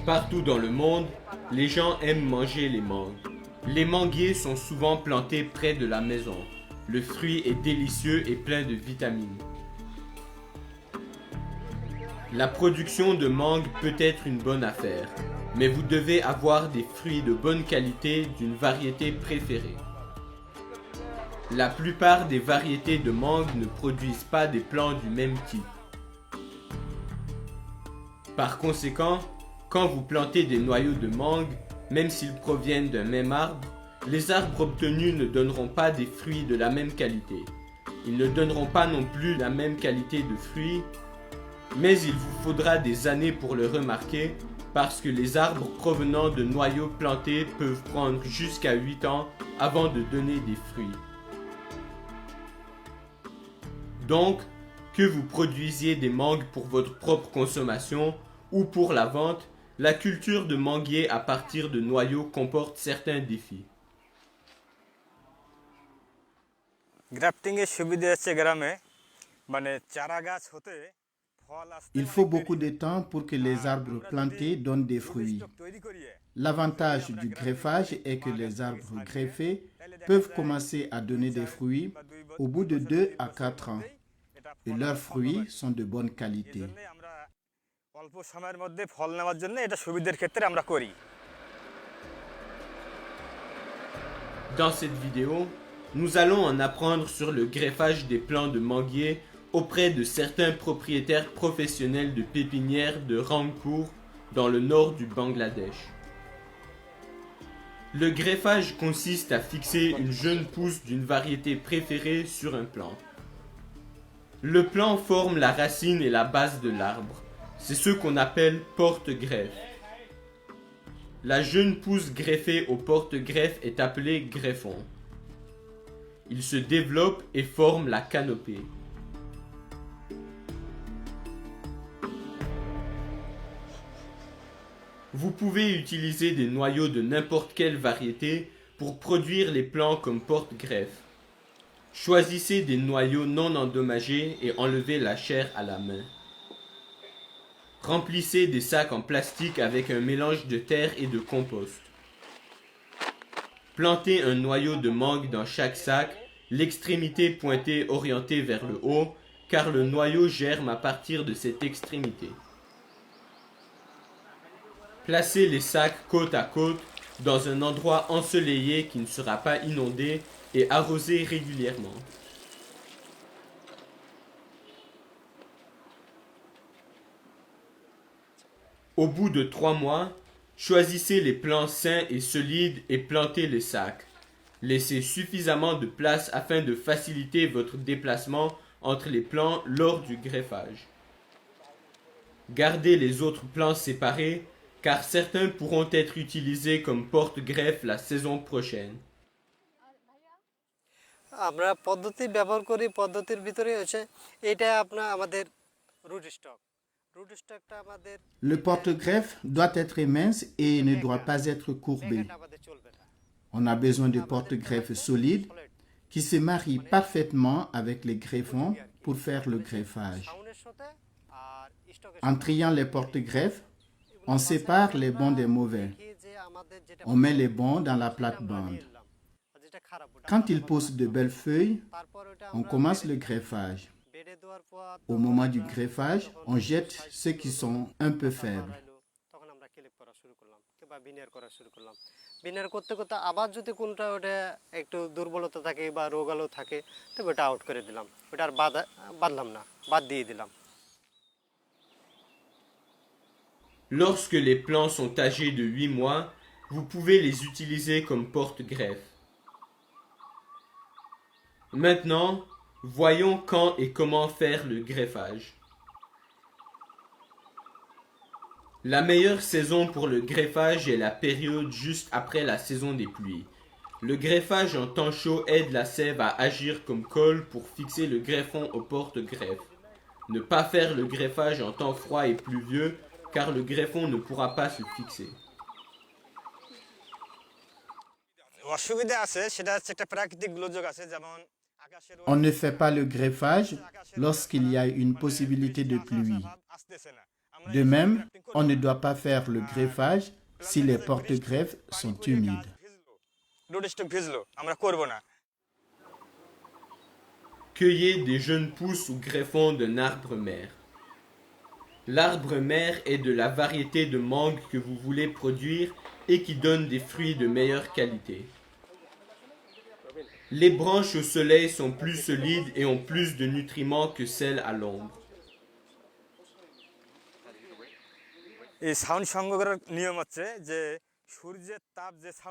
Partout dans le monde, les gens aiment manger les mangues. Les manguiers sont souvent plantés près de la maison. Le fruit est délicieux et plein de vitamines. La production de mangue peut être une bonne affaire, mais vous devez avoir des fruits de bonne qualité d'une variété préférée. La plupart des variétés de mangue ne produisent pas des plants du même type. Par conséquent, quand vous plantez des noyaux de mangue, même s'ils proviennent d'un même arbre, les arbres obtenus ne donneront pas des fruits de la même qualité. Ils ne donneront pas non plus la même qualité de fruits, mais il vous faudra des années pour le remarquer parce que les arbres provenant de noyaux plantés peuvent prendre jusqu'à 8 ans avant de donner des fruits. Donc, que vous produisiez des mangues pour votre propre consommation ou pour la vente, la culture de manguier à partir de noyaux comporte certains défis. Il faut beaucoup de temps pour que les arbres plantés donnent des fruits. L'avantage du greffage est que les arbres greffés peuvent commencer à donner des fruits au bout de 2 à 4 ans et leurs fruits sont de bonne qualité. Dans cette vidéo, nous allons en apprendre sur le greffage des plants de manguier auprès de certains propriétaires professionnels de pépinières de Rangpur dans le nord du Bangladesh. Le greffage consiste à fixer une jeune pousse d'une variété préférée sur un plant. Le plant forme la racine et la base de l'arbre. C'est ce qu'on appelle porte-greffe. La jeune pousse greffée au porte-greffe est appelée greffon. Il se développe et forme la canopée. Vous pouvez utiliser des noyaux de n'importe quelle variété pour produire les plants comme porte-greffe. Choisissez des noyaux non endommagés et enlevez la chair à la main. Remplissez des sacs en plastique avec un mélange de terre et de compost. Plantez un noyau de mangue dans chaque sac, l'extrémité pointée orientée vers le haut, car le noyau germe à partir de cette extrémité. Placez les sacs côte à côte dans un endroit ensoleillé qui ne sera pas inondé et arrosez régulièrement. Au bout de 3 mois, choisissez les plants sains et solides et plantez les sacs. Laissez suffisamment de place afin de faciliter votre déplacement entre les plants lors du greffage. Gardez les autres plants séparés car certains pourront être utilisés comme porte-greffe la saison prochaine. আমরা পদ্ধতি ব্যবহার করি পদ্ধতির ভিতরে হচ্ছে এটা আপনার আমাদের root stock Le porte-greffe doit être mince et ne doit pas être courbé. On a besoin de porte-greffe solides qui se marient parfaitement avec les greffons pour faire le greffage. En triant les porte-greffes, on sépare les bons des mauvais. On met les bons dans la plate-bande. Quand ils poussent de belles feuilles, on commence le greffage. Au moment du greffage, on jette ceux qui sont un peu faibles. বিনার করতে করতে আবার যদি কোনটা ওটা একটু দুর্বলতা থাকে বা রোগালো থাকে তবে ওটা আউট করে দিলাম ওটা আর বাদলাম না বাদ দিয়ে দিলাম Lorsque les plants sont âgés de 8 mois, vous pouvez les utiliser comme porte-greffe. Maintenant, voyons quand et comment faire le greffage. La meilleure saison pour le greffage est la période juste après la saison des pluies. Le greffage en temps chaud aide la sève à agir comme colle pour fixer le greffon au porte-greffe. Ne pas faire le greffage en temps froid et pluvieux car le greffon ne pourra pas se fixer. On ne fait pas le greffage lorsqu'il y a une possibilité de pluie. De même, on ne doit pas faire le greffage si les porte-greffes sont humides. Cueillez des jeunes pousses ou greffons d'un arbre mère. L'arbre mère est de la variété de mangue que vous voulez produire et qui donne des fruits de meilleure qualité. Les branches au soleil sont plus solides et ont plus de nutriments que celles à l'ombre.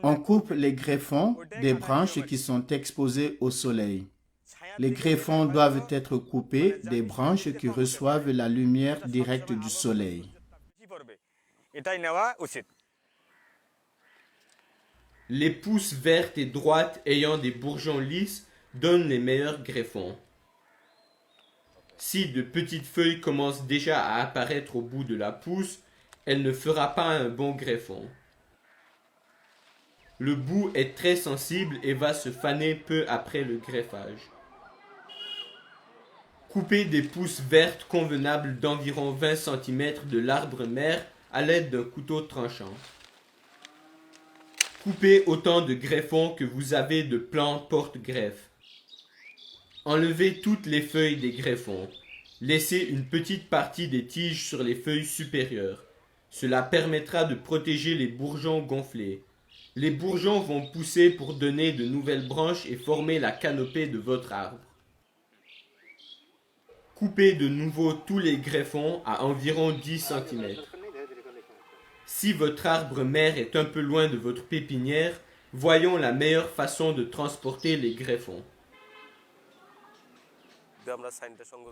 On coupe les greffons des branches qui sont exposées au soleil. Les greffons doivent être coupés des branches qui reçoivent la lumière directe du soleil. Les pousses vertes et droites ayant des bourgeons lisses donnent les meilleurs greffons. Si de petites feuilles commencent déjà à apparaître au bout de la pousse, elle ne fera pas un bon greffon. Le bout est très sensible et va se faner peu après le greffage. Coupez des pousses vertes convenables d'environ 20 cm de l'arbre mère à l'aide d'un couteau tranchant. Coupez autant de greffons que vous avez de plants porte-greffes. Enlevez toutes les feuilles des greffons. Laissez une petite partie des tiges sur les feuilles supérieures. Cela permettra de protéger les bourgeons gonflés. Les bourgeons vont pousser pour donner de nouvelles branches et former la canopée de votre arbre. Coupez de nouveau tous les greffons à environ 10 cm. Si votre arbre mère est un peu loin de votre pépinière, voyons la meilleure façon de transporter les greffons.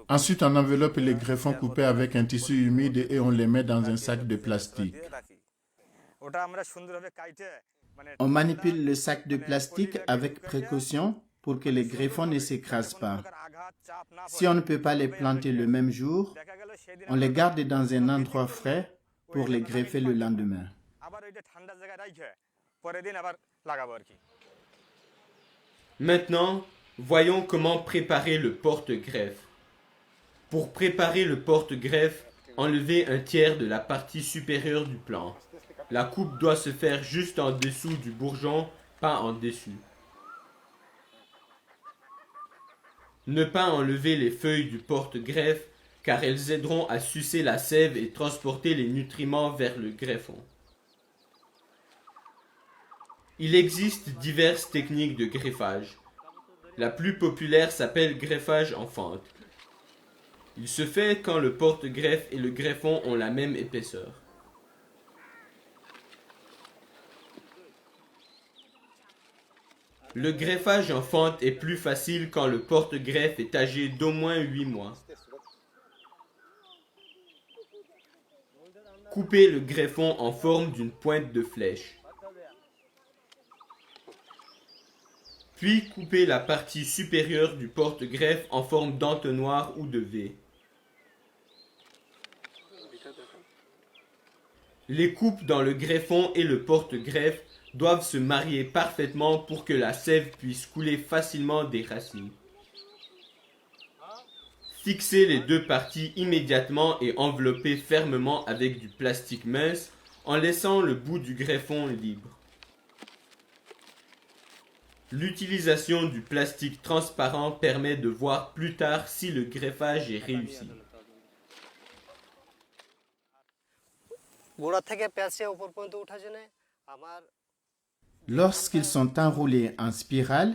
Ensuite, on enveloppe les greffons coupés avec un tissu humide et on les met dans un sac de plastique. On manipule le sac de plastique avec précaution pour que les greffons ne s'écrasent pas. Si on ne peut pas les planter le même jour, on les garde dans un endroit frais pour les greffer le lendemain. Maintenant, voyons comment préparer le porte-greffe. Pour préparer le porte-greffe, enlevez un tiers de la partie supérieure du plant. La coupe doit se faire juste en dessous du bourgeon, pas en dessus. Ne pas enlever les feuilles du porte-greffe car elles aideront à sucer la sève et transporter les nutriments vers le greffon. Il existe diverses techniques de greffage. La plus populaire s'appelle greffage en fente. Il se fait quand le porte-greffe et le greffon ont la même épaisseur. Le greffage en fente est plus facile quand le porte-greffe est âgé d'au moins 8 mois. Coupez le greffon en forme d'une pointe de flèche. Puis coupez la partie supérieure du porte-greffe en forme d'entonnoir ou de V. Les coupes dans le greffon et le porte-greffe doivent se marier parfaitement pour que la sève puisse couler facilement des racines. Fixez les deux parties immédiatement et enveloppez fermement avec du plastique mince en laissant le bout du greffon libre. L'utilisation du plastique transparent permet de voir plus tard si le greffage est réussi. Lorsqu'ils sont enroulés en spirale,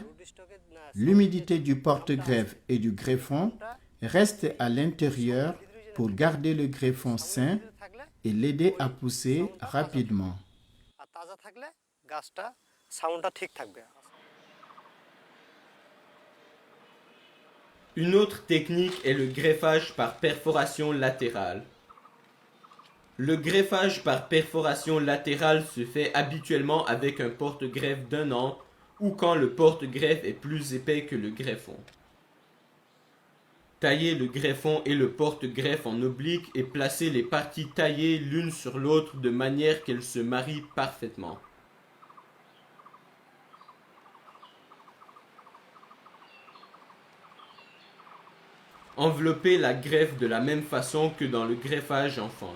l'humidité du porte-greffe et du greffon reste à l'intérieur pour garder le greffon sain et l'aider à pousser rapidement. Une autre technique est le greffage par perforation latérale. Le greffage par perforation latérale se fait habituellement avec un porte-greffe d'1 an ou quand le porte-greffe est plus épais que le greffon. Taillez le greffon et le porte-greffe en oblique et placez les parties taillées l'une sur l'autre de manière qu'elles se marient parfaitement. Enveloppez la greffe de la même façon que dans le greffage en fente.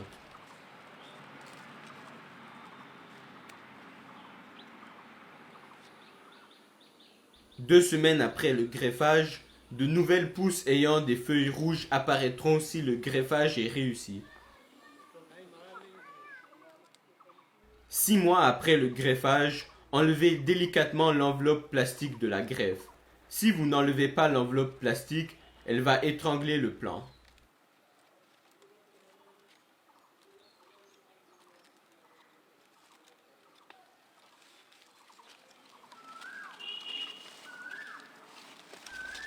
2 semaines après le greffage, de nouvelles pousses ayant des feuilles rouges apparaîtront si le greffage est réussi. 6 mois après le greffage, enlevez délicatement l'enveloppe plastique de la greffe. Si vous n'enlevez pas l'enveloppe plastique, elle va étrangler le plant.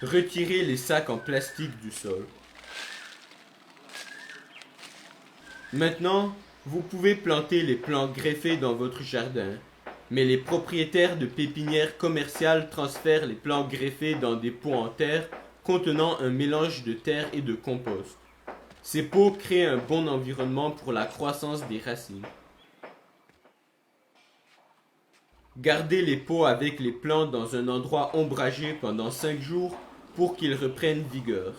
Retirez les sacs en plastique du sol. Maintenant, vous pouvez planter les plants greffés dans votre jardin, mais les propriétaires de pépinières commerciales transfèrent les plants greffés dans des pots en terre contenant un mélange de terre et de compost. Ces pots créent un bon environnement pour la croissance des racines. Gardez les pots avec les plants dans un endroit ombragé pendant 5 jours pour qu'ils reprennent vigueur.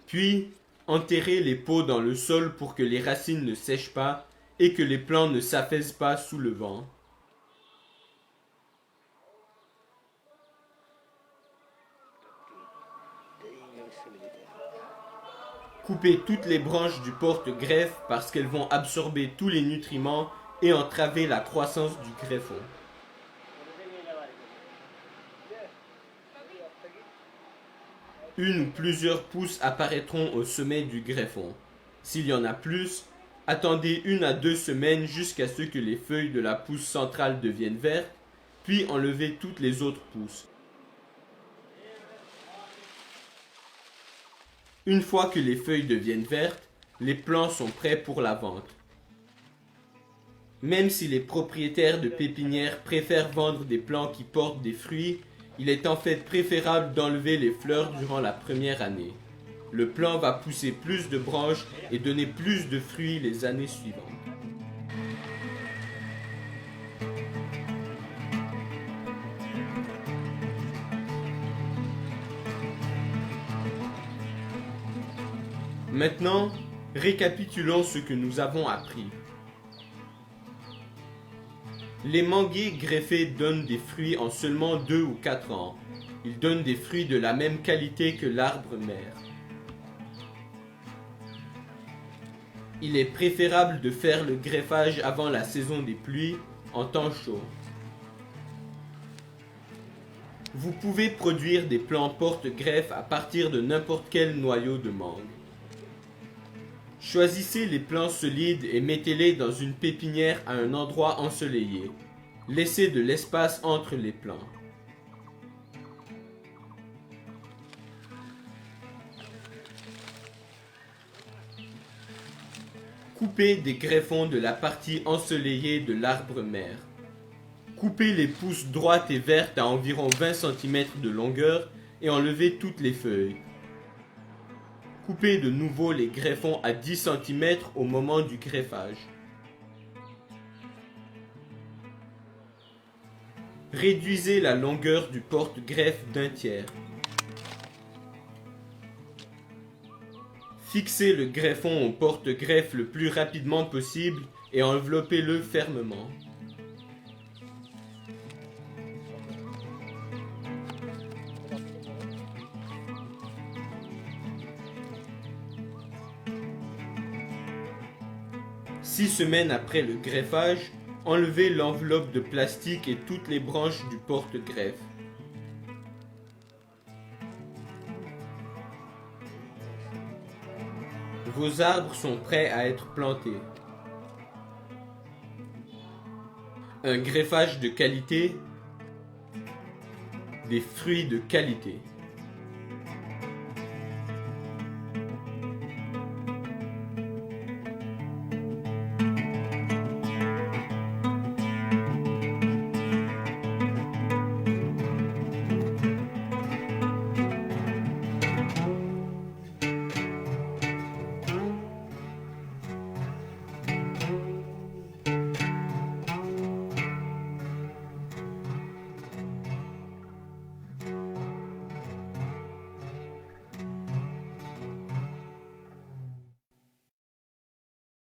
Puis, enterrez les pots dans le sol pour que les racines ne sèchent pas et que les plants ne s'affaissent pas sous le vent. Coupez toutes les branches du porte-greffe parce qu'elles vont absorber tous les nutriments et entraver la croissance du greffon. Une ou plusieurs pousses apparaîtront au sommet du greffon. S'il y en a plus, attendez 1 à 2 semaines jusqu'à ce que les feuilles de la pousse centrale deviennent vertes, puis enlevez toutes les autres pousses. Une fois que les feuilles deviennent vertes, les plants sont prêts pour la vente. Même si les propriétaires de pépinières préfèrent vendre des plants qui portent des fruits, il est en fait préférable d'enlever les fleurs durant la première année. Le plant va pousser plus de branches et donner plus de fruits les années suivantes. Maintenant, récapitulons ce que nous avons appris. Les manguiers greffés donnent des fruits en seulement 2 ou 4 ans. Ils donnent des fruits de la même qualité que l'arbre mère. Il est préférable de faire le greffage avant la saison des pluies, en temps chaud. Vous pouvez produire des plants porte-greffe à partir de n'importe quel noyau de mangue. Choisissez les plants solides et mettez-les dans une pépinière à un endroit ensoleillé. Laissez de l'espace entre les plants. Coupez des greffons de la partie ensoleillée de l'arbre mère. Coupez les pousses droites et vertes à environ 20 cm de longueur et enlevez toutes les feuilles. Coupez de nouveau les greffons à 10 cm au moment du greffage. Réduisez la longueur du porte-greffe d'1/3. Fixez le greffon au porte-greffe le plus rapidement possible et enveloppez-le fermement. Six semaines après le greffage, enlevez l'enveloppe de plastique et toutes les branches du porte-greffe. Vos arbres sont prêts à être plantés. Un greffage de qualité, des fruits de qualité.